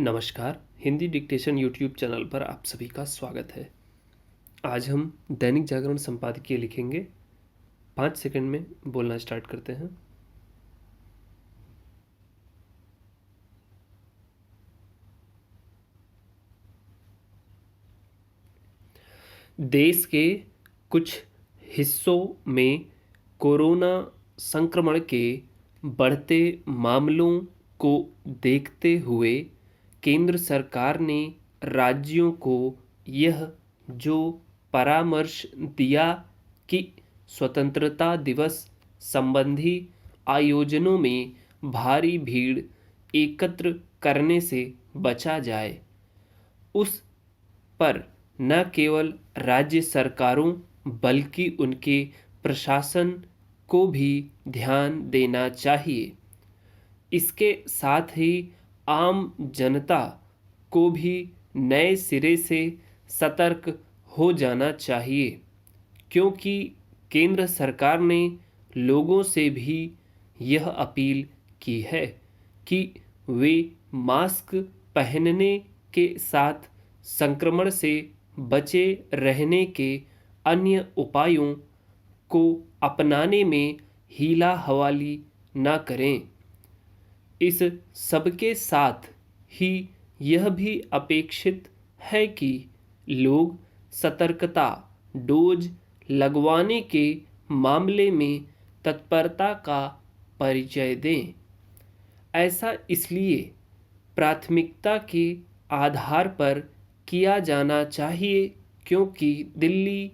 नमस्कार। Hindi dictation YouTube channel पर आप सभी का स्वागत है। आज हम दैनिक जागरण संपादकीय लिखेंगे। 5 सेकंड में बोलना स्टार्ट करते हैं। देश के कुछ हिस्सों में कोरोना संक्रमण के बढ़ते मामलों को देखते हुए केंद्र सरकार ने राज्यों को यह जो परामर्श दिया कि स्वतंत्रता दिवस संबंधी आयोजनों में भारी भीड़ एकत्र करने से बचा जाए, उस पर न केवल राज्य सरकारों बल्कि उनके प्रशासन को भी ध्यान देना चाहिए। इसके साथ ही आम जनता को भी नए सिरे से सतर्क हो जाना चाहिए, क्योंकि केंद्र सरकार ने लोगों से भी यह अपील की है कि वे मास्क पहनने के साथ संक्रमण से बचे रहने के अन्य उपायों को अपनाने में हीला हवाली न करें। इस सबके साथ ही यह भी अपेक्षित है कि लोग सतर्कता डोज लगवाने के मामले में तत्परता का परिचय दें। ऐसा इसलिए प्राथमिकता के आधार पर किया जाना चाहिए क्योंकि दिल्ली,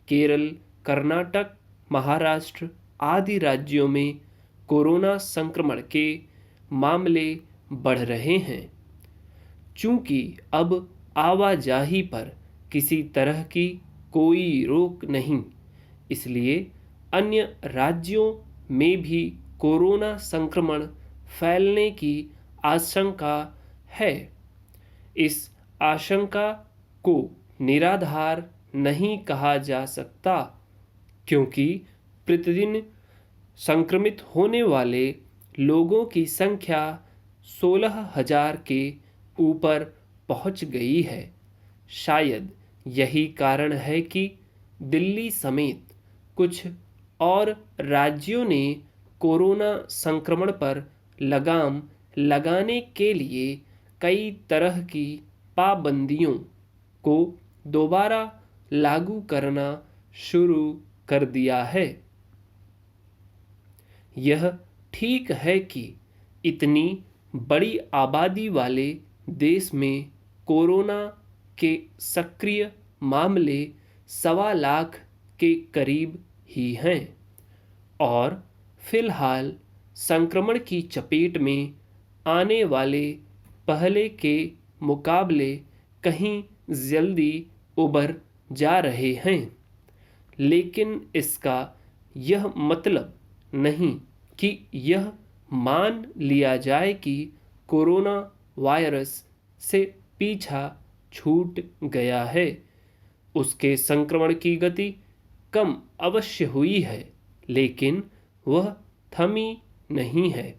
केरल, कर्नाटक, महाराष्ट्र आदि राज्यों में कोरोना संक्रमण के मामले बढ़ रहे हैं। चूंकि अब आवाजाही पर किसी तरह की कोई रोक नहीं, इसलिए अन्य राज्यों में भी कोरोना संक्रमण फैलने की आशंका है। इस आशंका को निराधार नहीं कहा जा सकता, क्योंकि प्रतिदिन संक्रमित होने वाले लोगों की संख्या 16,000 के ऊपर पहुंच गई है। शायद यही कारण है कि दिल्ली समेत कुछ और राज्यों ने कोरोना संक्रमण पर लगाम लगाने के लिए कई तरह की पाबंदियों को दोबारा लागू करना शुरू कर दिया है। यह ठीक है कि इतनी बड़ी आबादी वाले देश में कोरोना के सक्रिय मामले 1.25 लाख के करीब ही हैं और फिलहाल संक्रमण की चपेट में आने वाले पहले के मुकाबले कहीं जल्दी उबर जा रहे हैं। लेकिन इसका यह मतलब नहीं कि यह मान लिया जाए कि कोरोना वायरस से पीछा छूट गया है। उसके संक्रमण की गति कम अवश्य हुई है, लेकिन वह थमी नहीं है।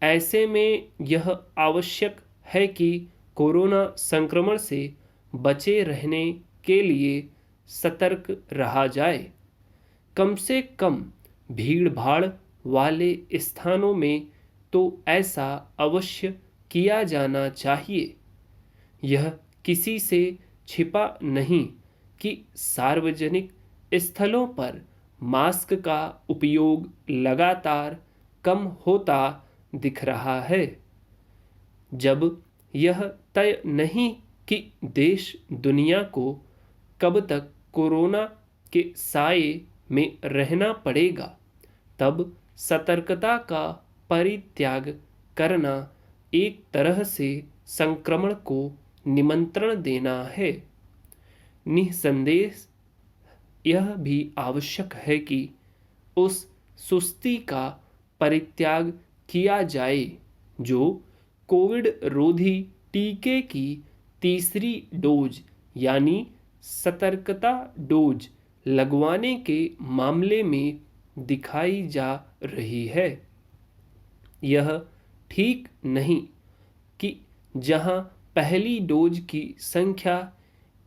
ऐसे में यह आवश्यक है कि कोरोना संक्रमण से बचे रहने के लिए सतर्क रहा जाए। कम से कम भीड़ भाड़ वाले स्थानों में तो ऐसा अवश्य किया जाना चाहिए। यह किसी से छिपा नहीं कि सार्वजनिक स्थलों पर मास्क का उपयोग लगातार कम होता दिख रहा है। जब यह तय नहीं कि देश दुनिया को कब तक कोरोना के साए में रहना पड़ेगा, तब सतर्कता का परित्याग करना एक तरह से संक्रमण को निमंत्रण देना है। निसंदेह यह भी आवश्यक है कि उस सुस्ती का परित्याग किया जाए जो कोविड रोधी टीके की तीसरी डोज यानी सतर्कता डोज लगवाने के मामले में दिखाई जा रही है। यह ठीक नहीं कि जहां पहली डोज की संख्या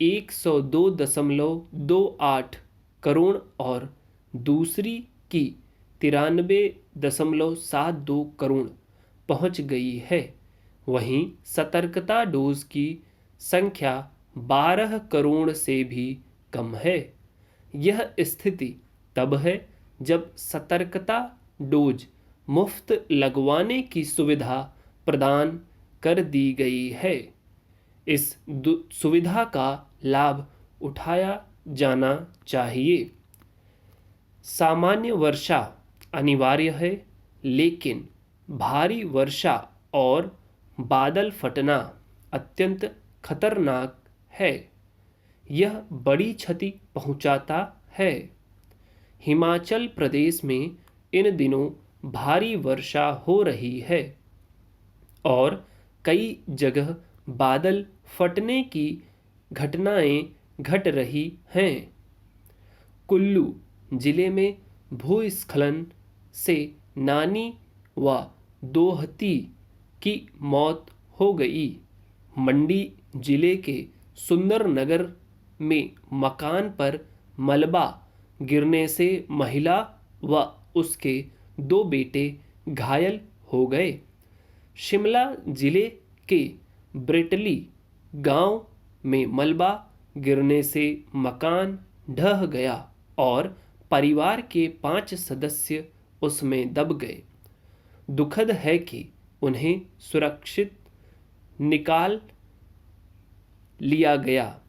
102.28 करोड़ और दूसरी की 93.72 करोड़ पहुंच गई है, वहीं सतर्कता डोज की संख्या 12 करोड़ से भी कम है। यह स्थिति तब है जब सतर्कता डोज मुफ्त लगवाने की सुविधा प्रदान कर दी गई है। इस सुविधा का लाभ उठाया जाना चाहिए। सामान्य वर्षा अनिवार्य है, लेकिन भारी वर्षा और बादल फटना अत्यंत खतरनाक है। यह बड़ी क्षति पहुंचाता है। हिमाचल प्रदेश में इन दिनों भारी वर्षा हो रही है और कई जगह बादल फटने की घटनाएं घट रही हैं। कुल्लू जिले में भूस्खलन से नानी व दोहती की मौत हो गई। मंडी जिले के सुंदरनगर में मकान पर मलबा गिरने से महिला व उसके 2 बेटे घायल हो गए। शिमला जिले के ब्रेटली गांव में मलबा गिरने से मकान ढह गया और परिवार के 5 सदस्य उसमें दब गए। दुखद है कि उन्हें सुरक्षित निकाल लिया गया।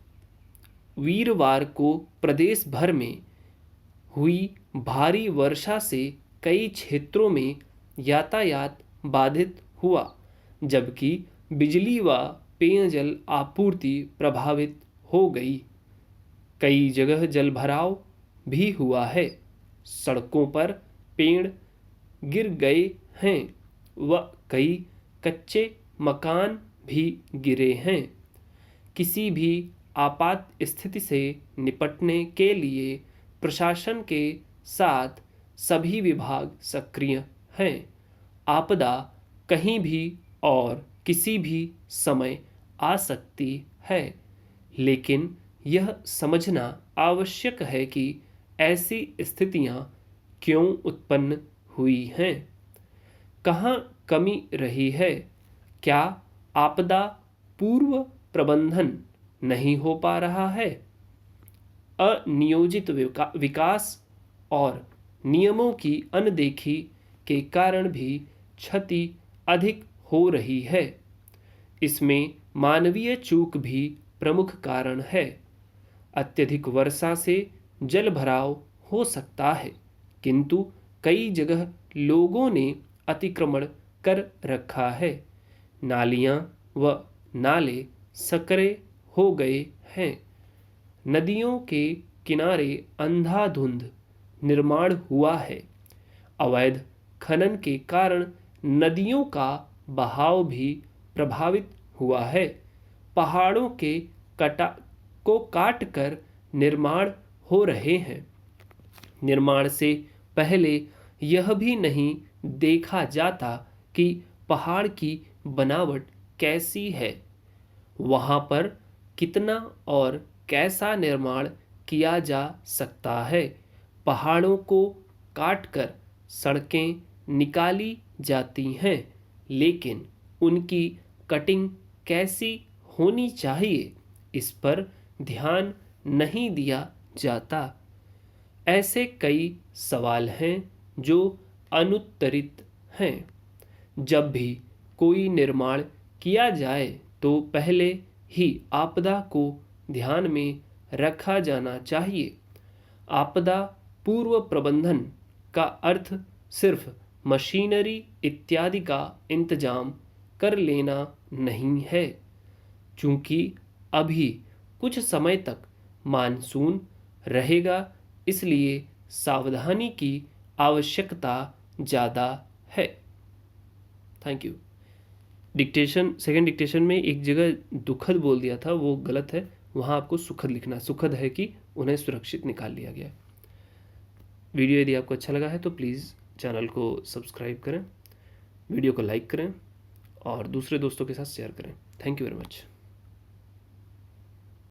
वीरवार को प्रदेश भर में हुई भारी वर्षा से कई क्षेत्रों में यातायात बाधित हुआ, जबकि बिजली व पेयजल आपूर्ति प्रभावित हो गई। कई जगह जलभराव भी हुआ है। सड़कों पर पेड़ गिर गए हैं व कई कच्चे मकान भी गिरे हैं। किसी भी आपात स्थिति से निपटने के लिए प्रशासन के साथ सभी विभाग सक्रिय हैं। आपदा कहीं भी और किसी भी समय आ सकती है, लेकिन यह समझना आवश्यक है कि ऐसी स्थितियां क्यों उत्पन्न हुई हैं, कहाँ कमी रही है, क्या आपदा पूर्व प्रबंधन नहीं हो पा रहा है, अनियोजित विकास और नियमों की अनदेखी के कारण भी क्षति अधिक हो रही है। इसमें मानवीय चूक भी प्रमुख कारण है। अत्यधिक वर्षा से जलभराव हो सकता है, किंतु कई जगह लोगों ने अतिक्रमण कर रखा है। नालियां व नाले सकरे हो गए हैं। नदियों के किनारे अंधाधुंध निर्माण हुआ है। अवैध खनन के कारण नदियों का बहाव भी प्रभावित हुआ है। पहाड़ों के काट कर निर्माण हो रहे हैं। निर्माण से पहले यह भी नहीं देखा जाता कि पहाड़ की बनावट कैसी है, वहाँ पर कितना और कैसा निर्माण किया जा सकता है। पहाड़ों को काटकर सड़कें निकाली जाती हैं, लेकिन उनकी कटिंग कैसी होनी चाहिए, इस पर ध्यान नहीं दिया जाता। ऐसे कई सवाल हैं जो अनुत्तरित हैं। जब भी कोई निर्माण किया जाए तो पहले ही आपदा को ध्यान में रखा जाना चाहिए। आपदा पूर्व प्रबंधन का अर्थ सिर्फ मशीनरी इत्यादि का इंतजाम कर लेना नहीं है, चूंकि अभी कुछ समय तक मानसून रहेगा, इसलिए सावधानी की आवश्यकता ज़्यादा है। Thank you. सेकंड डिक्टेशन में एक जगह दुखद बोल दिया था, वो गलत है। वहाँ आपको सुखद लिखना। सुखद है कि उन्हें सुरक्षित निकाल लिया गया। वीडियो यदि आपको अच्छा लगा है तो प्लीज़ चैनल को सब्सक्राइब करें, वीडियो को लाइक करें और दूसरे दोस्तों के साथ शेयर करें। Thank you very much.